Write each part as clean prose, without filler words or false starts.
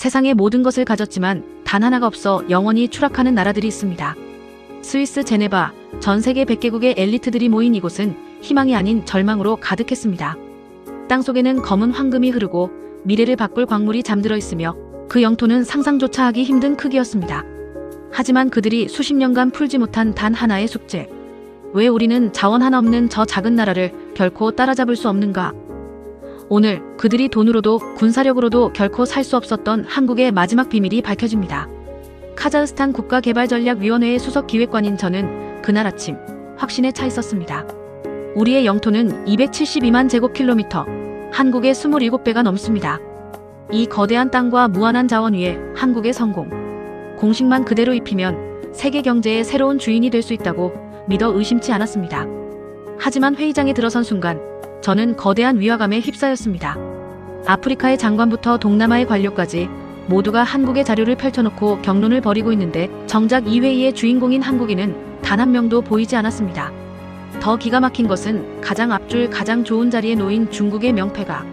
세상의 모든 것을 가졌지만 단 하나가 없어 영원히 추락하는 나라들이 있습니다. 스위스 제네바, 전 세계 100개국의 엘리트들이 모인 이곳은 희망이 아닌 절망으로 가득했습니다. 땅속에는 검은 황금이 흐르고 미래를 바꿀 광물이 잠들어 있으며 그 영토는 상상조차 하기 힘든 크기였습니다. 하지만 그들이 수십 년간 풀지 못한 단 하나의 숙제. 왜 우리는 자원 하나 없는 저 작은 나라를 결코 따라잡을 수 없는가? 오늘 그들이 돈으로도 군사력으로도 결코 살 수 없었던 한국의 마지막 비밀이 밝혀집니다. 카자흐스탄 국가개발전략위원회의 수석기획관인 저는 그날 아침 확신에 차 있었습니다. 우리의 영토는 272만 제곱킬로미터, 한국의 27배가 넘습니다. 이 거대한 땅과 무한한 자원 위에 한국의 성공. 공식만 그대로 입히면 세계 경제의 새로운 주인이 될 수 있다고 믿어 의심치 않았습니다. 하지만 회의장에 들어선 순간 저는 거대한 위화감에 휩싸였습니다. 아프리카의 장관부터 동남아의 관료까지 모두가 한국의 자료를 펼쳐놓고 격론을 벌이고 있는데 정작 이 회의의 주인공인 한국인은 단 한 명도 보이지 않았습니다. 더 기가 막힌 것은 가장 앞줄 가장 좋은 자리에 놓인 중국의 명패가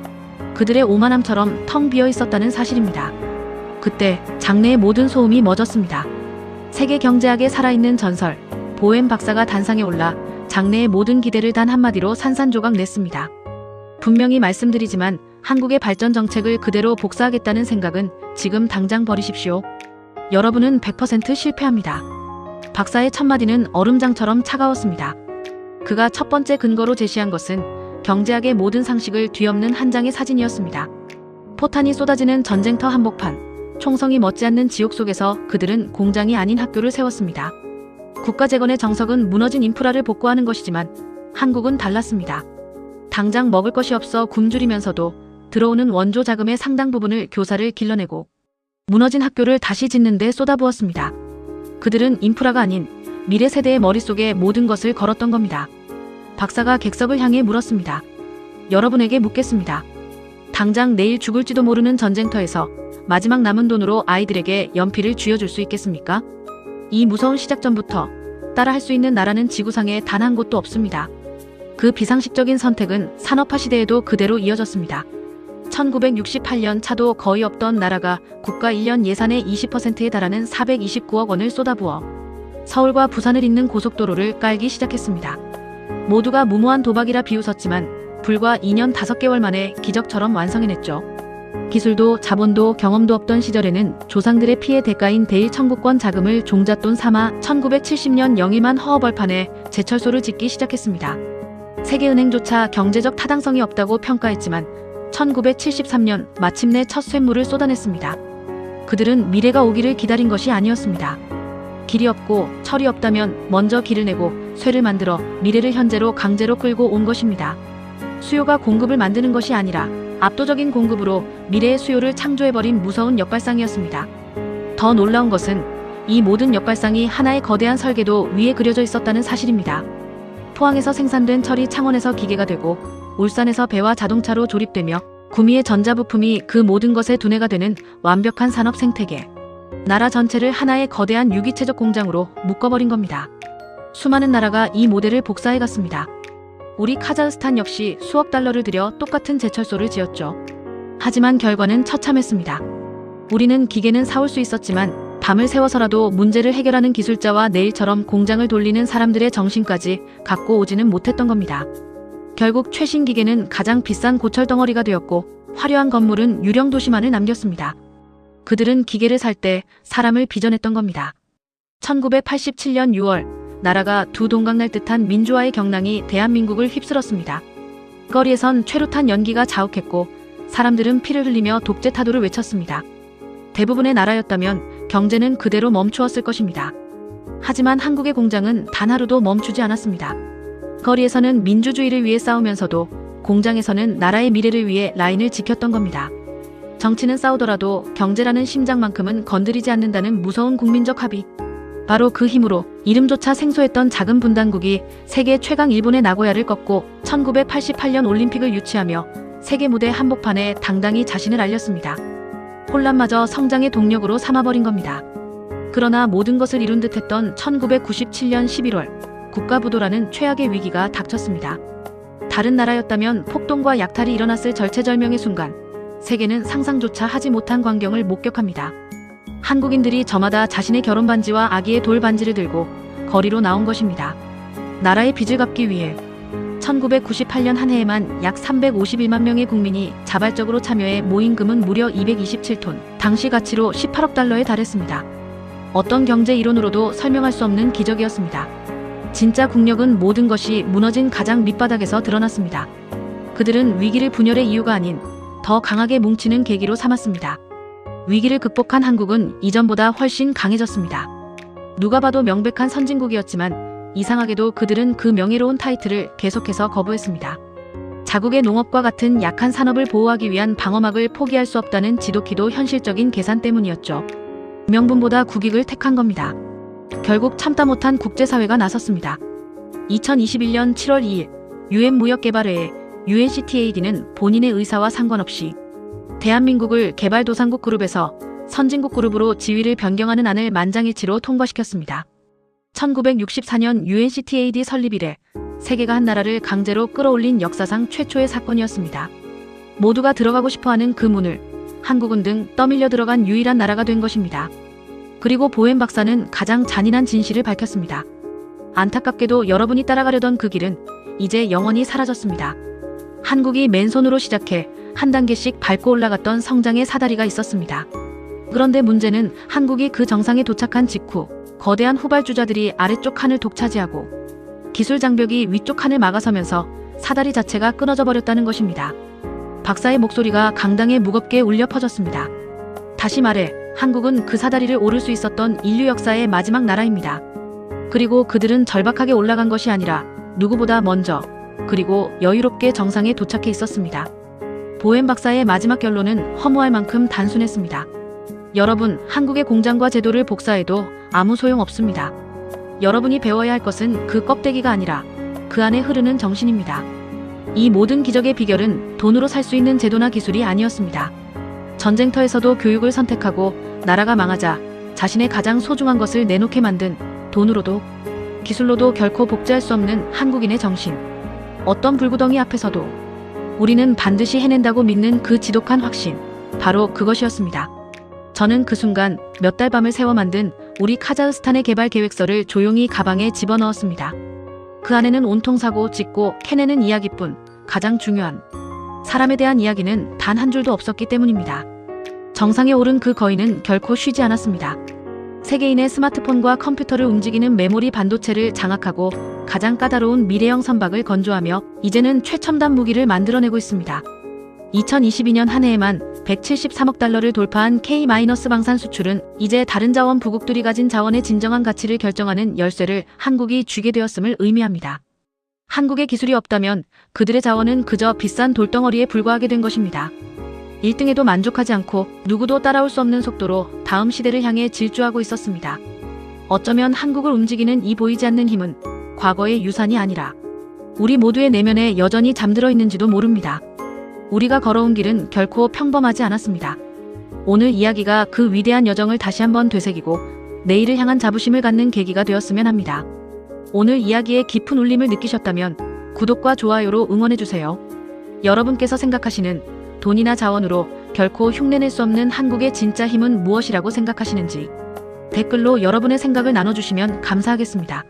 그들의 오만함처럼 텅 비어 있었다는 사실입니다. 그때 장내의 모든 소음이 멎었습니다. 세계 경제학에 살아있는 전설 보엠 박사가 단상에 올라 장내의 모든 기대를 단 한마디로 산산조각 냈습니다. 분명히 말씀드리지만 한국의 발전 정책을 그대로 복사하겠다는 생각은 지금 당장 버리십시오. 여러분은 100% 실패합니다. 박사의 첫마디는 얼음장처럼 차가웠습니다. 그가 첫 번째 근거로 제시한 것은 경제학의 모든 상식을 뒤엎는 한 장의 사진이었습니다. 포탄이 쏟아지는 전쟁터 한복판, 총성이 멎지 않는 지옥 속에서 그들은 공장이 아닌 학교를 세웠습니다. 국가재건의 정석은 무너진 인프라를 복구하는 것이지만 한국은 달랐습니다. 당장 먹을 것이 없어 굶주리면서도 들어오는 원조 자금의 상당 부분을 교사를 길러내고 무너진 학교를 다시 짓는 데 쏟아부었습니다. 그들은 인프라가 아닌 미래 세대의 머릿속에 모든 것을 걸었던 겁니다. 박사가 객석을 향해 물었습니다. 여러분에게 묻겠습니다. 당장 내일 죽을지도 모르는 전쟁터에서 마지막 남은 돈으로 아이들에게 연필을 쥐어줄 수 있겠습니까? 이 무서운 시작 전부터 따라 할 수 있는 나라는 지구상에 단 한 곳도 없습니다. 그 비상식적인 선택은 산업화 시대에도 그대로 이어졌습니다. 1968년 차도 거의 없던 나라가 국가 1년 예산의 20%에 달하는 429억 원을 쏟아부어 서울과 부산을 잇는 고속도로를 깔기 시작했습니다. 모두가 무모한 도박이라 비웃었지만 불과 2년 5개월 만에 기적처럼 완성해냈죠. 기술도 자본도 경험도 없던 시절에는 조상들의 피해 대가인 대일 청구권 자금을 종잣돈 삼아 1970년 영임한 허허벌판에 제철소를 짓기 시작했습니다. 세계은행조차 경제적 타당성이 없다고 평가했지만 1973년 마침내 첫 쇳물을 쏟아냈습니다. 그들은 미래가 오기를 기다린 것이 아니었습니다. 길이 없고 철이 없다면 먼저 길을 내고 쇠를 만들어 미래를 현재로 강제로 끌고 온 것입니다. 수요가 공급을 만드는 것이 아니라 압도적인 공급으로 미래의 수요를 창조해버린 무서운 역발상이었습니다. 더 놀라운 것은 이 모든 역발상이 하나의 거대한 설계도 위에 그려져 있었다는 사실입니다. 포항에서 생산된 철이 창원에서 기계가 되고 울산에서 배와 자동차로 조립되며 구미의 전자부품이 그 모든 것의 두뇌가 되는 완벽한 산업 생태계. 나라 전체를 하나의 거대한 유기체적 공장으로 묶어버린 겁니다. 수많은 나라가 이 모델을 복사해갔습니다. 우리 카자흐스탄 역시 수억 달러를 들여 똑같은 제철소를 지었죠. 하지만 결과는 처참했습니다. 우리는 기계는 사올 수 있었지만 밤을 새워서라도 문제를 해결하는 기술자와 내일처럼 공장을 돌리는 사람들의 정신까지 갖고 오지는 못했던 겁니다. 결국 최신 기계는 가장 비싼 고철 덩어리가 되었고 화려한 건물은 유령 도시만을 남겼습니다. 그들은 기계를 살 때 사람을 빚어냈던 겁니다. 1987년 6월 나라가 두 동강날 듯한 민주화의 경랑이 대한민국을 휩쓸었습니다. 거리에선 최루탄 연기가 자욱했고 사람들은 피를 흘리며 독재 타도를 외쳤습니다. 대부분의 나라였다면 경제는 그대로 멈추었을 것입니다. 하지만 한국의 공장은 단 하루도 멈추지 않았습니다. 거리에서는 민주주의를 위해 싸우면서도 공장에서는 나라의 미래를 위해 라인을 지켰던 겁니다. 정치는 싸우더라도 경제라는 심장만큼은 건드리지 않는다는 무서운 국민적 합의. 바로 그 힘으로 이름조차 생소했던 작은 분단국이 세계 최강 일본의 나고야를 꺾고 1988년 올림픽을 유치하며 세계 무대 한복판에 당당히 자신을 알렸습니다. 혼란마저 성장의 동력으로 삼아버린 겁니다. 그러나 모든 것을 이룬 듯했던 1997년 11월 국가부도라는 최악의 위기가 닥쳤습니다. 다른 나라였다면 폭동과 약탈이 일어났을 절체절명의 순간 세계는 상상조차 하지 못한 광경을 목격합니다. 한국인들이 저마다 자신의 결혼 반지와 아기의 돌 반지를 들고 거리로 나온 것입니다. 나라의 빚을 갚기 위해 1998년 한 해에만 약 351만 명의 국민이 자발적으로 참여해 모인 금은 무려 227톤, 당시 가치로 18억 달러에 달했습니다. 어떤 경제 이론으로도 설명할 수 없는 기적이었습니다. 진짜 국력은 모든 것이 무너진 가장 밑바닥에서 드러났습니다. 그들은 위기를 분열의 이유가 아닌 더 강하게 뭉치는 계기로 삼았습니다. 위기를 극복한 한국은 이전보다 훨씬 강해졌습니다. 누가 봐도 명백한 선진국이었지만 이상하게도 그들은 그 명예로운 타이틀을 계속해서 거부했습니다. 자국의 농업과 같은 약한 산업을 보호하기 위한 방어막을 포기할 수 없다는 지독히도 현실적인 계산 때문이었죠. 명분보다 국익을 택한 겁니다. 결국 참다 못한 국제사회가 나섰습니다. 2021년 7월 2일 UN 무역개발회의 UNCTAD는 본인의 의사와 상관없이 대한민국을 개발도상국 그룹에서 선진국 그룹으로 지위를 변경하는 안을 만장일치로 통과시켰습니다. 1964년 UNCTAD 설립 이래 세계가 한 나라를 강제로 끌어올린 역사상 최초의 사건이었습니다. 모두가 들어가고 싶어하는 그 문을 한국은 등 떠밀려 들어간 유일한 나라가 된 것입니다. 그리고 보웬 박사는 가장 잔인한 진실을 밝혔습니다. 안타깝게도 여러분이 따라가려던 그 길은 이제 영원히 사라졌습니다. 한국이 맨손으로 시작해 한 단계씩 밟고 올라갔던 성장의 사다리가 있었습니다. 그런데 문제는 한국이 그 정상에 도착한 직후 거대한 후발주자들이 아래쪽 칸을 독차지하고 기술 장벽이 위쪽 칸을 막아서면서 사다리 자체가 끊어져 버렸다는 것입니다. 박사의 목소리가 강당에 무겁게 울려 퍼졌습니다. 다시 말해 한국은 그 사다리를 오를 수 있었던 인류 역사의 마지막 나라입니다. 그리고 그들은 절박하게 올라간 것이 아니라 누구보다 먼저 그리고 여유롭게 정상에 도착해 있었습니다. 보웬 박사의 마지막 결론은 허무할 만큼 단순했습니다. 여러분, 한국의 공장과 제도를 복사해도 아무 소용 없습니다. 여러분이 배워야 할 것은 그 껍데기가 아니라 그 안에 흐르는 정신입니다. 이 모든 기적의 비결은 돈으로 살 수 있는 제도나 기술이 아니었습니다. 전쟁터에서도 교육을 선택하고 나라가 망하자 자신의 가장 소중한 것을 내놓게 만든 돈으로도 기술로도 결코 복제할 수 없는 한국인의 정신. 어떤 불구덩이 앞에서도 우리는 반드시 해낸다고 믿는 그 지독한 확신. 바로 그것이었습니다. 저는 그 순간 몇 달 밤을 새워 만든 우리 카자흐스탄의 개발 계획서를 조용히 가방에 집어넣었습니다. 그 안에는 온통 사고, 짓고, 캐내는 이야기뿐 가장 중요한 사람에 대한 이야기는 단 한 줄도 없었기 때문입니다. 정상에 오른 그 거인은 결코 쉬지 않았습니다. 세계인의 스마트폰과 컴퓨터를 움직이는 메모리 반도체를 장악하고 가장 까다로운 미래형 선박을 건조하며 이제는 최첨단 무기를 만들어내고 있습니다. 2022년 한 해에만 173억 달러를 돌파한 K-방산 수출은 이제 다른 자원 부국들이 가진 자원의 진정한 가치를 결정하는 열쇠를 한국이 쥐게 되었음을 의미합니다. 한국의 기술이 없다면 그들의 자원은 그저 비싼 돌덩어리에 불과하게 된 것입니다. 1등에도 만족하지 않고 누구도 따라올 수 없는 속도로 다음 시대를 향해 질주하고 있었습니다. 어쩌면 한국을 움직이는 이 보이지 않는 힘은 과거의 유산이 아니라 우리 모두의 내면에 여전히 잠들어 있는지도 모릅니다. 우리가 걸어온 길은 결코 평범하지 않았습니다. 오늘 이야기가 그 위대한 여정을 다시 한번 되새기고 내일을 향한 자부심을 갖는 계기가 되었으면 합니다. 오늘 이야기의 깊은 울림을 느끼셨다면 구독과 좋아요로 응원해주세요. 여러분께서 생각하시는 돈이나 자원으로 결코 흉내낼 수 없는 한국의 진짜 힘은 무엇이라고 생각하시는지 댓글로 여러분의 생각을 나눠주시면 감사하겠습니다.